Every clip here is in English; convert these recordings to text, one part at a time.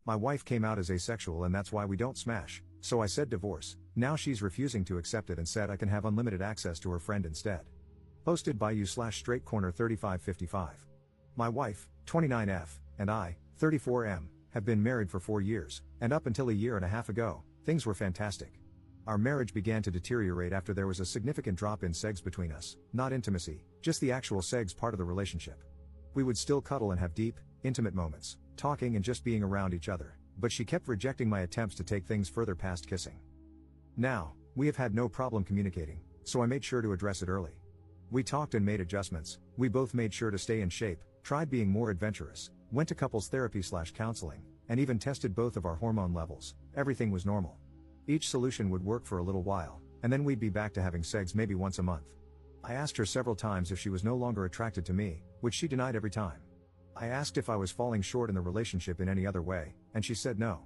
My wife came out as asexual and that's why we don't smash, so I said divorce. Now she's refusing to accept it and said I can have unlimited access to her friend instead. Posted by you/straightcorner3555. My wife, 29F, and I, 34M, have been married for 4 years, and up until a year and a half ago, things were fantastic. Our marriage began to deteriorate after there was a significant drop in sex between us, not intimacy, just the actual sex part of the relationship. We would still cuddle and have deep, intimate moments, talking and just being around each other, but she kept rejecting my attempts to take things further past kissing. Now, we have had no problem communicating, so I made sure to address it early. We talked and made adjustments, we both made sure to stay in shape, tried being more adventurous, went to couples therapy/counseling, and even tested both of our hormone levels. Everything was normal. Each solution would work for a little while, and then we'd be back to having sex maybe once a month. I asked her several times if she was no longer attracted to me, which she denied every time. I asked if I was falling short in the relationship in any other way, and she said no.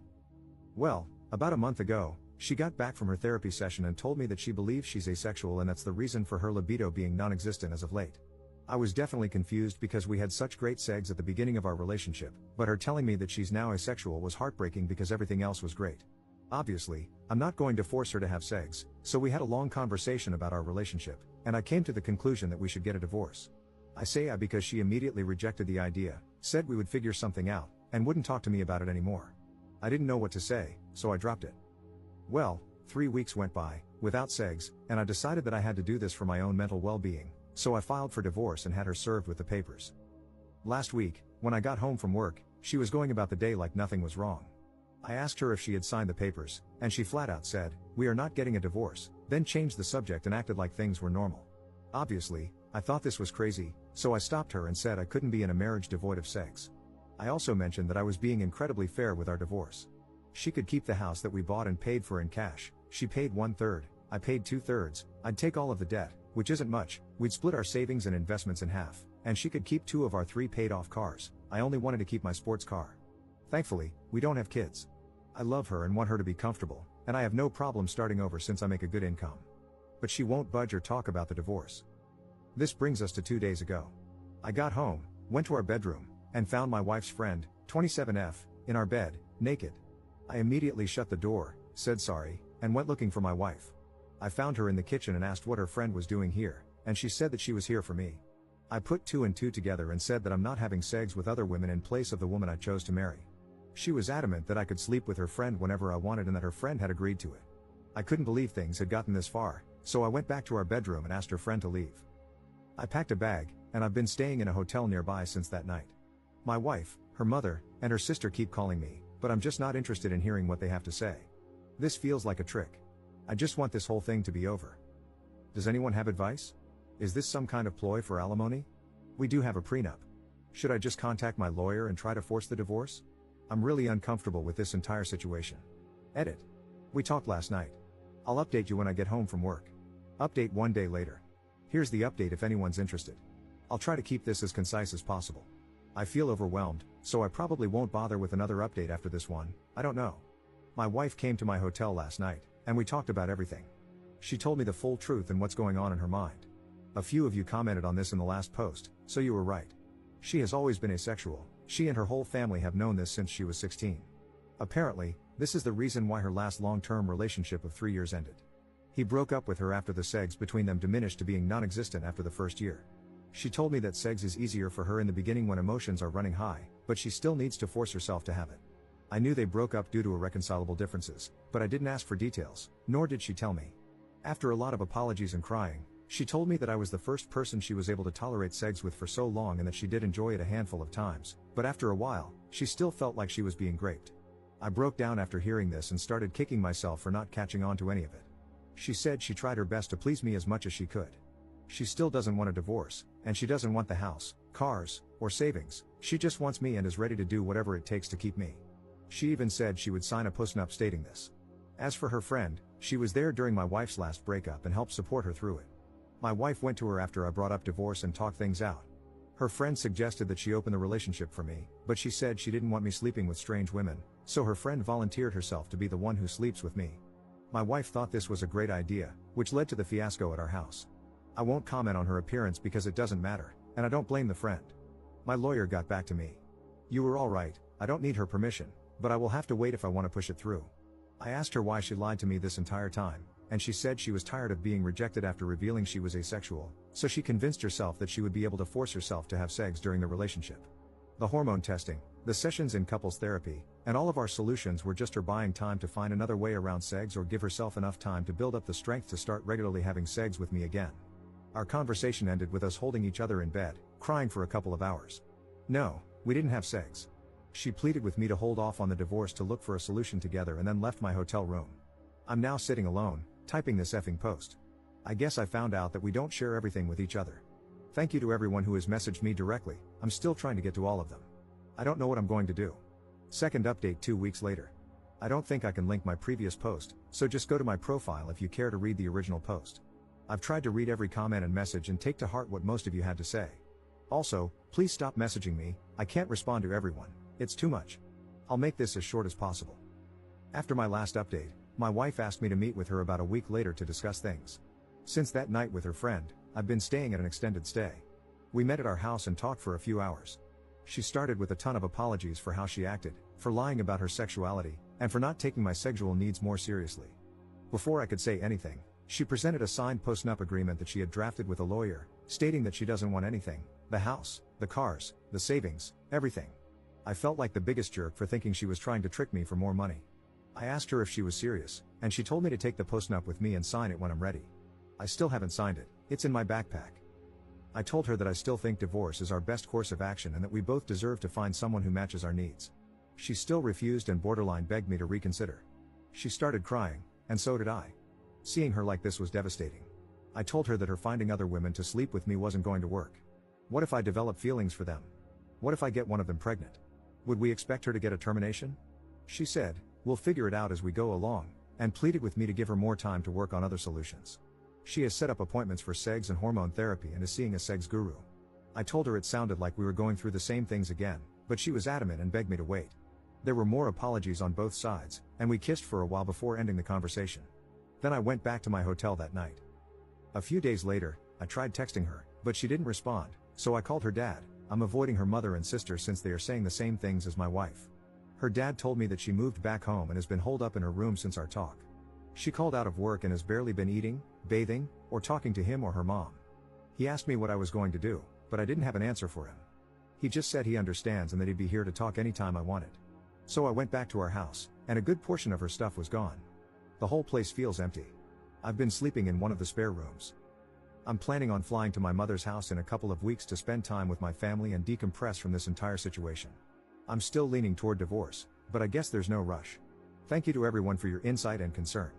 Well, about a month ago, she got back from her therapy session and told me that she believes she's asexual and that's the reason for her libido being non-existent as of late. I was definitely confused because we had such great sex at the beginning of our relationship, but her telling me that she's now asexual was heartbreaking because everything else was great. Obviously, I'm not going to force her to have sex, so we had a long conversation about our relationship, and I came to the conclusion that we should get a divorce. I say because she immediately rejected the idea, said we would figure something out, and wouldn't talk to me about it anymore. I didn't know what to say, so I dropped it. Well, 3 weeks went by, without sex, and I decided that I had to do this for my own mental well-being, so I filed for divorce and had her served with the papers. Last week, when I got home from work, she was going about the day like nothing was wrong. I asked her if she had signed the papers, and she flat out said, "We are not getting a divorce," then changed the subject and acted like things were normal. Obviously, I thought this was crazy, so I stopped her and said I couldn't be in a marriage devoid of sex. I also mentioned that I was being incredibly fair with our divorce. She could keep the house that we bought and paid for in cash. She paid 1/3, I paid 2/3, I'd take all of the debt, which isn't much, we'd split our savings and investments in half, and she could keep 2 of our 3 paid off cars. I only wanted to keep my sports car. Thankfully, we don't have kids. I love her and want her to be comfortable, and I have no problem starting over since I make a good income. But she won't budge or talk about the divorce. This brings us to 2 days ago. I got home, went to our bedroom, and found my wife's friend, 27F, in our bed, naked. I immediately shut the door, said sorry, and went looking for my wife. I found her in the kitchen and asked what her friend was doing here, and she said that she was here for me. I put 2 and 2 together and said that I'm not having sex with other women in place of the woman I chose to marry. She was adamant that I could sleep with her friend whenever I wanted and that her friend had agreed to it. I couldn't believe things had gotten this far, so I went back to our bedroom and asked her friend to leave. I packed a bag, and I've been staying in a hotel nearby since that night. My wife, her mother, and her sister keep calling me, but I'm just not interested in hearing what they have to say. This feels like a trick. I just want this whole thing to be over. Does anyone have advice? Is this some kind of ploy for alimony? We do have a prenup. Should I just contact my lawyer and try to force the divorce? I'm really uncomfortable with this entire situation. Edit. We talked last night. I'll update you when I get home from work. Update 1 day later. Here's the update if anyone's interested. I'll try to keep this as concise as possible. I feel overwhelmed, so I probably won't bother with another update after this one. I don't know. My wife came to my hotel last night, and we talked about everything. She told me the full truth and what's going on in her mind. A few of you commented on this in the last post, so you were right. She has always been asexual. She and her whole family have known this since she was 16. Apparently, this is the reason why her last long-term relationship of 3 years ended. He broke up with her after the sex between them diminished to being non-existent after the first year. She told me that sex is easier for her in the beginning when emotions are running high, but she still needs to force herself to have it. I knew they broke up due to irreconcilable differences, but I didn't ask for details, nor did she tell me. After a lot of apologies and crying, she told me that I was the first person she was able to tolerate sex with for so long and that she did enjoy it a handful of times, but after a while, she still felt like she was being raped. I broke down after hearing this and started kicking myself for not catching on to any of it. She said she tried her best to please me as much as she could. She still doesn't want a divorce, and she doesn't want the house, cars, or savings. She just wants me and is ready to do whatever it takes to keep me. She even said she would sign a postnup stating this. As for her friend, she was there during my wife's last breakup and helped support her through it. My wife went to her after I brought up divorce and talked things out. Her friend suggested that she open the relationship for me, but she said she didn't want me sleeping with strange women, so her friend volunteered herself to be the one who sleeps with me. My wife thought this was a great idea, which led to the fiasco at our house. I won't comment on her appearance because it doesn't matter, and I don't blame the friend. My lawyer got back to me. "You were all right, I don't need her permission, but I will have to wait if I want to push it through. I asked her why she lied to me this entire time, and she said she was tired of being rejected after revealing she was asexual, so she convinced herself that she would be able to force herself to have sex during the relationship. The hormone testing, the sessions in couples therapy, and all of our solutions were just her buying time to find another way around sex or give herself enough time to build up the strength to start regularly having sex with me again. Our conversation ended with us holding each other in bed, crying for a couple of hours. No, we didn't have sex. She pleaded with me to hold off on the divorce to look for a solution together and then left my hotel room. I'm now sitting alone, typing this effing post. I guess I found out that we don't share everything with each other. Thank you to everyone who has messaged me directly. I'm still trying to get to all of them. I don't know what I'm going to do. Second update 2 weeks later. I don't think I can link my previous post, so just go to my profile if you care to read the original post. I've tried to read every comment and message and take to heart what most of you had to say. Also, please stop messaging me, I can't respond to everyone, it's too much. I'll make this as short as possible. After my last update, my wife asked me to meet with her about a week later to discuss things. Since that night with her friend, I've been staying at an extended stay. We met at our house and talked for a few hours. She started with a ton of apologies for how she acted, for lying about her sexuality, and for not taking my sexual needs more seriously. Before I could say anything, she presented a signed post-nup agreement that she had drafted with a lawyer, stating that she doesn't want anything, the house, the cars, the savings, everything. I felt like the biggest jerk for thinking she was trying to trick me for more money. I asked her if she was serious, and she told me to take the post-nup with me and sign it when I'm ready. I still haven't signed it, it's in my backpack. I told her that I still think divorce is our best course of action and that we both deserve to find someone who matches our needs. She still refused and borderline begged me to reconsider. She started crying, and so did I. Seeing her like this was devastating. I told her that her finding other women to sleep with me wasn't going to work. What if I develop feelings for them? What if I get one of them pregnant? Would we expect her to get a termination? She said, we'll figure it out as we go along, and pleaded with me to give her more time to work on other solutions. She has set up appointments for sex and hormone therapy and is seeing a sex guru. I told her it sounded like we were going through the same things again, but she was adamant and begged me to wait. There were more apologies on both sides, and we kissed for a while before ending the conversation. Then I went back to my hotel that night. A few days later, I tried texting her, but she didn't respond, so I called her dad. I'm avoiding her mother and sister since they are saying the same things as my wife. Her dad told me that she moved back home and has been holed up in her room since our talk. She called out of work and has barely been eating, bathing, or talking to him or her mom. He asked me what I was going to do, but I didn't have an answer for him. He just said he understands and that he'd be here to talk anytime I wanted. So I went back to our house, and a good portion of her stuff was gone. The whole place feels empty. I've been sleeping in one of the spare rooms. I'm planning on flying to my mother's house in a couple of weeks to spend time with my family and decompress from this entire situation. I'm still leaning toward divorce, but I guess there's no rush. Thank you to everyone for your insight and concern.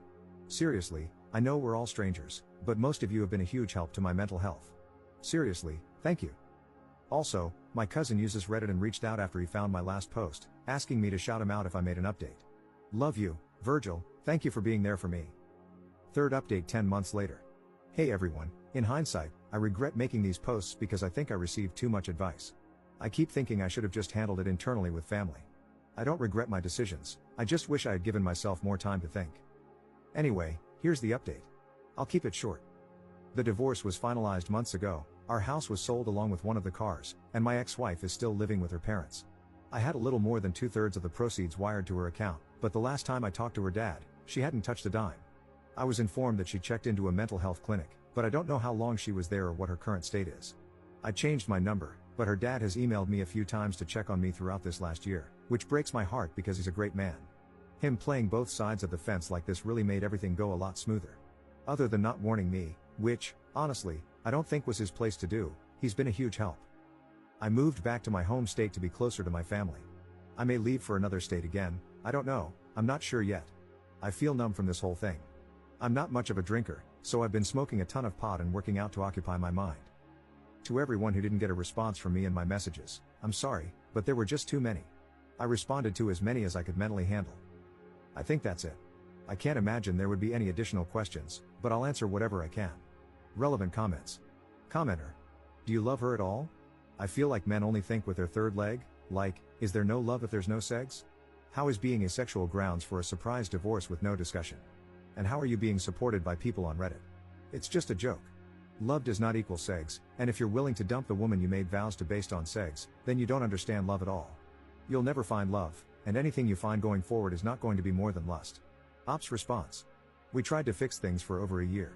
Seriously, I know we're all strangers, but most of you have been a huge help to my mental health. Seriously, thank you. Also, my cousin uses Reddit and reached out after he found my last post, asking me to shout him out if I made an update. Love you, Virgil, thank you for being there for me. Third update 10 months later. Hey everyone, in hindsight, I regret making these posts because I think I received too much advice. I keep thinking I should have just handled it internally with family. I don't regret my decisions, I just wish I had given myself more time to think. Anyway, here's the update. I'll keep it short. The divorce was finalized months ago, our house was sold along with one of the cars, and my ex-wife is still living with her parents. I had a little more than 2/3 of the proceeds wired to her account, but the last time I talked to her dad, she hadn't touched a dime. I was informed that she checked into a mental health clinic, but I don't know how long she was there or what her current state is. I changed my number, but her dad has emailed me a few times to check on me throughout this last year, which breaks my heart because he's a great man. Him playing both sides of the fence like this really made everything go a lot smoother. Other than not warning me, which, honestly, I don't think was his place to do, he's been a huge help. I moved back to my home state to be closer to my family. I may leave for another state again, I don't know, I'm not sure yet. I feel numb from this whole thing. I'm not much of a drinker, so I've been smoking a ton of pot and working out to occupy my mind. To everyone who didn't get a response from me in my messages, I'm sorry, but there were just too many. I responded to as many as I could mentally handle. I think that's it. I can't imagine there would be any additional questions, but I'll answer whatever I can. Relevant comments. Commenter. Do you love her at all? I feel like men only think with their third leg, like, is there no love if there's no sex? How is being asexual grounds for a surprise divorce with no discussion? And how are you being supported by people on Reddit? It's just a joke. Love does not equal sex, and if you're willing to dump the woman you made vows to based on sex, then you don't understand love at all. You'll never find love, and anything you find going forward is not going to be more than lust. Ops response. We tried to fix things for over a year.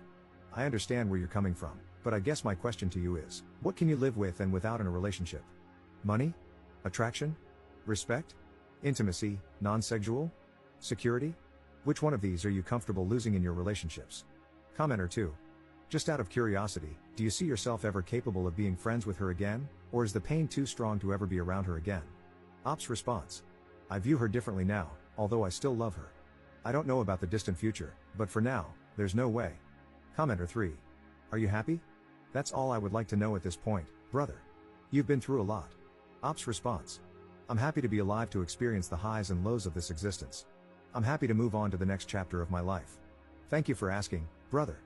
I understand where you're coming from, but I guess my question to you is, what can you live with and without in a relationship? Money? Attraction? Respect? Intimacy, non-sexual? Security? Which one of these are you comfortable losing in your relationships? Commenter 2. Just out of curiosity, do you see yourself ever capable of being friends with her again, or is the pain too strong to ever be around her again? Ops response. I view her differently now, although I still love her. I don't know about the distant future, but for now, there's no way. Commenter 3. Are you happy? That's all I would like to know at this point, brother. You've been through a lot. Ops response. I'm happy to be alive to experience the highs and lows of this existence. I'm happy to move on to the next chapter of my life. Thank you for asking, brother.